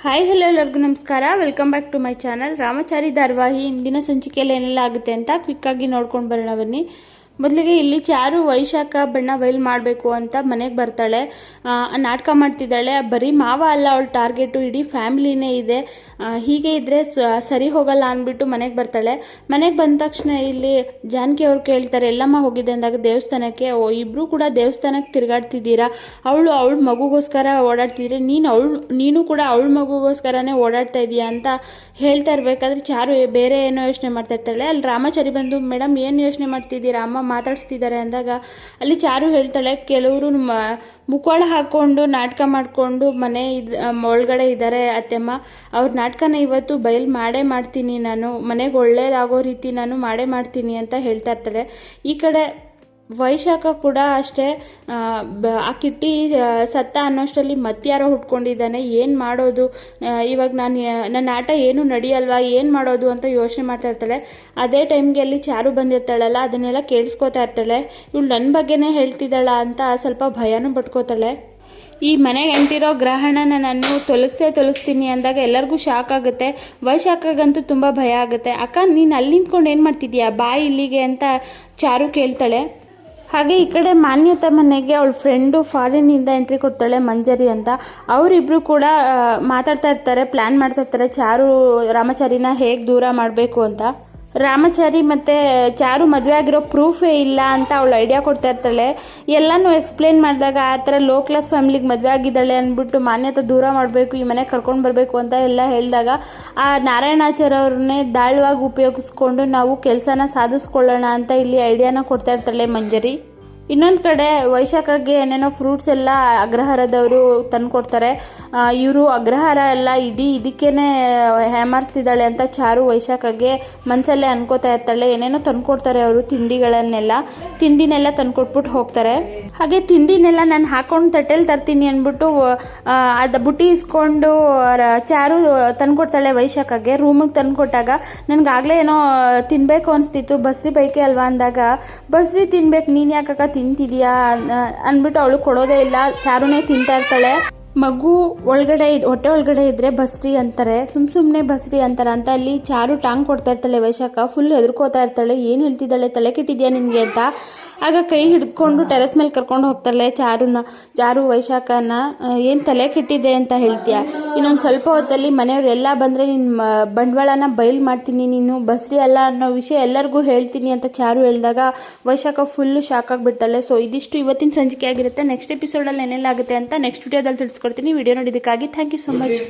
Hi hello ಎಲ್ಲರಿಗೂ ನಮಸ್ಕಾರ. Welcome back to my channel. Ramachari ಧಾರಾವಾಹಿ ಇಂದಿನ ಸಂಚಿಕೆಯಲ್ಲಿ ಏನೆಲ್ಲ ಆಗುತ್ತೆ ಅಂತ ಕ್ವಿಕ್ಕಾಗಿ ನೋಡ್ಕೊಂಡು ಬರೋಣ ಬನ್ನಿ. ಮೊದಲಿಗೆ ಇಲ್ಲಿ ಚಾರು ವೈಶಾಖ ಬಣ್ಣ ಬಯಲು ಮಾಡಬೇಕು ಅಂತ ಮನೆಗೆ ಬರ್ತಾಳೆ. ನಾಟಕ ಮಾಡ್ತಿದ್ದಾಳೆ. ಬರೀ ಮಾವ ಅಲ್ಲ ಅವಳ ಟಾರ್ಗೆಟು, ಇಡೀ ಫ್ಯಾಮಿಲಿನೇ ಇದೆ. ಹೀಗೆ ಇದ್ದರೆ ಸರಿ ಹೋಗಲ್ಲ ಅಂದ್ಬಿಟ್ಟು ಮನೆಗೆ ಬರ್ತಾಳೆ. ಮನೆಗೆ ಬಂದ ತಕ್ಷಣ ಇಲ್ಲಿ ಜಾನಕಿ ಅವ್ರು ಕೇಳ್ತಾರೆ ಎಲ್ಲಮ್ಮ ಹೋಗಿದೆ ಅಂದಾಗ ದೇವಸ್ಥಾನಕ್ಕೆ. ಇಬ್ಬರು ಕೂಡ ದೇವಸ್ಥಾನಕ್ಕೆ ತಿರುಗಾಡ್ತಿದ್ದೀರಾ, ಅವಳ ಮಗುಗೋಸ್ಕರ ಓಡಾಡ್ತಿದ್ರೆ ನೀನು ಕೂಡ ಅವಳ ಮಗುಗೋಸ್ಕರನೇ ಓಡಾಡ್ತಾ ಇದೀಯಾ ಅಂತ ಹೇಳ್ತಾ ಇರಬೇಕಾದ್ರೆ ಚಾರು ಬೇರೆ ಏನೋ ಯೋಚನೆ ಮಾಡ್ತಾ ಇರ್ತಾಳೆ. ಅಲ್ಲಿ ರಾಮಾಚಾರಿ ಬಂದು ಮೇಡಮ್ ಏನು ಯೋಚನೆ ಮಾಡ್ತಿದ್ದೀರಾ, ಅಮ್ಮ ಮಾತಾಡಿಸ್ತಿದ್ದಾರೆ ಅಂದಾಗ ಅಲ್ಲಿ ಚಾರು ಹೇಳ್ತಾಳೆ ಕೆಲವರು ಮುಖವಾಡ ಹಾಕ್ಕೊಂಡು ನಾಟಕ ಮಾಡಿಕೊಂಡು ಒಳಗಡೆ ಇದ್ದಾರೆ ಅತ್ತೆಮ್ಮ, ಅವ್ರ ನಾಟಕನ ಇವತ್ತು ಬಯಲು ಮಾಡೇ ಮಾಡ್ತೀನಿ, ನಾನು ಮನೆಗೆ ಒಳ್ಳೇದಾಗೋ ರೀತಿ ನಾನು ಮಾಡೇ ಮಾಡ್ತೀನಿ ಅಂತ ಹೇಳ್ತಾ ಇರ್ತಾಳೆ. ಈ ಕಡೆ ವೈಶಾಖ ಕೂಡ ಅಷ್ಟೇ, ಆ ಕಿಟ್ಟಿ ಸತ್ತ ಅನ್ನೋಷ್ಟರಲ್ಲಿ ಮತ್ತಾರೋ ಹುಟ್ಕೊಂಡಿದ್ದಾನೆ, ಏನು ಮಾಡೋದು ಇವಾಗ, ನನ್ನ ಆಟ ಏನು ನಡೆಯಲ್ವಾ, ಏನು ಮಾಡೋದು ಅಂತ ಯೋಚನೆ ಮಾಡ್ತಾ ಇರ್ತಾಳೆ. ಅದೇ ಟೈಮ್ಗೆ ಅಲ್ಲಿ ಚಾರು ಬಂದಿರ್ತಾಳಲ್ಲ, ಅದನ್ನೆಲ್ಲ ಕೇಳಿಸ್ಕೊತಾ ಇರ್ತಾಳೆ. ಇವಳು ನನ್ನ ಬಗ್ಗೆನೇ ಹೇಳ್ತಿದ್ದಾಳ ಅಂತ ಸ್ವಲ್ಪ ಭಯನೂ ಪಟ್ಕೋತಾಳೆ. ಈ ಮನೆಗೆ ಅಂಟಿರೋ ಗ್ರಹಣನ ನಾನು ತೊಲಗಿಸ್ತೀನಿ ಅಂದಾಗ ಎಲ್ಲರಿಗೂ ಶಾಕ್ ಆಗುತ್ತೆ. ವೈಶಾಖಗಂತೂ ತುಂಬ ಭಯ ಆಗುತ್ತೆ. ಅಕ್ಕ ನೀನು ಅಲ್ಲಿ ನಿಂತ್ಕೊಂಡು ಏನು ಮಾಡ್ತಿದ್ಯಾ, ಬಾ ಇಲ್ಲಿಗೆ ಅಂತ ಚಾರು ಕೇಳ್ತಾಳೆ. ಹಾಗೆ ಈ ಕಡೆ ಮಾನ್ಯತಾ ಮನೆಗೆ ಅವಳ ಫ್ರೆಂಡು ಫಾರಿನ್ನಿಂದ ಎಂಟ್ರಿ ಕೊಡ್ತಾಳೆ, ಮಂಜರಿ ಅಂತ. ಅವರಿಬ್ಬರು ಕೂಡ ಮಾತಾಡ್ತಾ ಇರ್ತಾರೆ, ಪ್ಲ್ಯಾನ್ ಮಾಡ್ತಾ ಇರ್ತಾರೆ ಚಾರು ರಾಮಚಾರಿನ ಹೇಗೆ ದೂರ ಮಾಡಬೇಕು ಅಂತ. ರಾಮಚಾರಿ ಮತ್ತು ಚಾರು ಮದುವೆ ಆಗಿರೋ ಪ್ರೂಫೇ ಇಲ್ಲ ಅಂತ ಅವಳು ಐಡಿಯಾ ಕೊಡ್ತಾ ಇರ್ತಾಳೆ. ಎಲ್ಲನೂ ಎಕ್ಸ್ಪ್ಲೇನ್ ಮಾಡಿದಾಗ ಆ ಥರ ಲೋ ಕ್ಲಾಸ್ ಫ್ಯಾಮಿಲಿಗೆ ಮದುವೆ ಆಗಿದ್ದಾಳೆ ಅಂದ್ಬಿಟ್ಟು ಮಾನ್ಯತೆ ದೂರ ಮಾಡಬೇಕು, ಈ ಮನೆಗೆ ಕರ್ಕೊಂಡು ಬರಬೇಕು ಅಂತ ಎಲ್ಲ ಹೇಳಿದಾಗ ಆ ನಾರಾಯಣಾಚಾರ್ಯ ಅವ್ರನ್ನೇ ದಾಳವಾಗಿ ಉಪಯೋಗಿಸ್ಕೊಂಡು ನಾವು ಕೆಲಸನ ಸಾಧಿಸ್ಕೊಳ್ಳೋಣ ಅಂತ ಇಲ್ಲಿ ಐಡಿಯಾನ ಕೊಡ್ತಾ ಇರ್ತಾಳೆ ಮಂಜರಿ. ಇನ್ನೊಂದು ಕಡೆ ವೈಶಾಖಗೆ ಏನೇನೋ ಫ್ರೂಟ್ಸ್ ಎಲ್ಲ ಅಗ್ರಹಾರದವರು ತಂದುಕೊಡ್ತಾರೆ. ಇವರು ಅಗ್ರಹಾರ ಎಲ್ಲ ಇದಕ್ಕೇನೆ ಹೇಮಾರಿಸ್ತಿದ್ದಾಳೆ ಅಂತ ಚಾರು ವೈಶಾಖಗೆ ಮನಸಲ್ಲೇ ಅನ್ಕೋತಾ ಇರ್ತಾಳೆ. ಏನೇನೋ ತಂದುಕೊಡ್ತಾರೆ ಅವರು, ತಿಂಡಿನೆಲ್ಲ ತಂದುಕೊಟ್ಬಿಟ್ಟು ಹೋಗ್ತಾರೆ. ಹಾಗೆ ತಿಂಡಿನೆಲ್ಲ ನಾನು ಹಾಕೊಂಡು ತಟ್ಟೆಲಿ ತರ್ತೀನಿ ಅಂದ್ಬಿಟ್ಟು ಅದು ಬುಟ್ಟಿ ಇಸ್ಕೊಂಡು ಚಾರು ತಂದುಕೊಡ್ತಾಳೆ ವೈಶಾಖಗೆ. ರೂಮಿಗೆ ತಂದುಕೊಟ್ಟಾಗ ನನಗಾಗಲೇ ಏನೋ ತಿನ್ನಬೇಕು ಅನಿಸ್ತಿತ್ತು, ಬಸ್ರಿ ಬೈಕೆ ಅಲ್ವಾ ಅಂದಾಗ, ಬಸ್ರಿ ತಿನ್ಬೇಕು ನೀನು ಯಾಕಕ್ಕ ತಿಂತಿದ್ಯಾ ಅಂದ್ಬಿಟ್ಟು ಅವಳು ಕೊಡೋದೇ ಇಲ್ಲ, ಚಾರುನೇ ತಿಂತಾ ಇರ್ತಾಳೆ. ಮಗು ಹೊಟ್ಟೆ ಒಳಗಡೆ ಇದ್ದರೆ ಬಸ್ರಿ ಅಂತಾರೆ, ಸುಮ್ಮನೆ ಬಸ್ರಿ ಅಂತಾರೆ ಅಂತ ಅಲ್ಲಿ ಚಾರು ಟಾಂಗ್ ಕೊಡ್ತಾ ಇರ್ತಾಳೆ. ವೈಶಾಖ ಫುಲ್ ಹೆದರ್ಕೋತಾ ಇರ್ತಾಳೆ, ಏನು ಹೇಳ್ತಿದ್ದಾಳೆ, ತಲೆ ಕೆಟ್ಟಿದ್ಯಾ ನಿನಗೆ ಅಂತ. ಆಗ ಕೈ ಹಿಡ್ಕೊಂಡು ಟೆರೆಸ್ ಮೇಲೆ ಕರ್ಕೊಂಡು ಹೋಗ್ತಾಳೆ ಚಾರು ವೈಶಾಖನ. ಏನು ತಲೆ ಕೆಟ್ಟಿದೆ ಅಂತ ಹೇಳ್ತೀಯ, ಇನ್ನೊಂದು ಸ್ವಲ್ಪ ಹೊತ್ತಲ್ಲಿ ಮನೆಯವರೆಲ್ಲ ಬಂದರೆ ನಿನ್ನ ಬಂಡವಾಳನ ಬಯಲು ಮಾಡ್ತೀನಿ, ನೀನು ಬಸ್ರಿ ಅಲ್ಲ ಅನ್ನೋ ವಿಷಯ ಎಲ್ಲರಿಗೂ ಹೇಳ್ತೀನಿ ಅಂತ ಚಾರು ಹೇಳಿದಾಗ ವೈಶಾಖ ಫುಲ್ಲು ಶಾಕ್ ಆಗಿಬಿಡ್ತಾಳೆ. ಸೊ ಇದಿಷ್ಟು ಇವತ್ತಿನ ಸಂಚಿಕೆ ಆಗಿರುತ್ತೆ. ನೆಕ್ಸ್ಟ್ ಎಪಿಸೋಡಲ್ಲಿ ಏನೆಲ್ಲ ಆಗುತ್ತೆ ಅಂತ ನೆಕ್ಸ್ಟ್ ವಿಡಿಯೋದಲ್ಲಿ ತಿಳಿಸ್ಕೊಡ್ತೀನಿ. ವಿಡಿಯೋ ನೋಡಿದ್ದಕ್ಕಾಗಿ ಥ್ಯಾಂಕ್ ಯು ಸೊ ಮಚ್.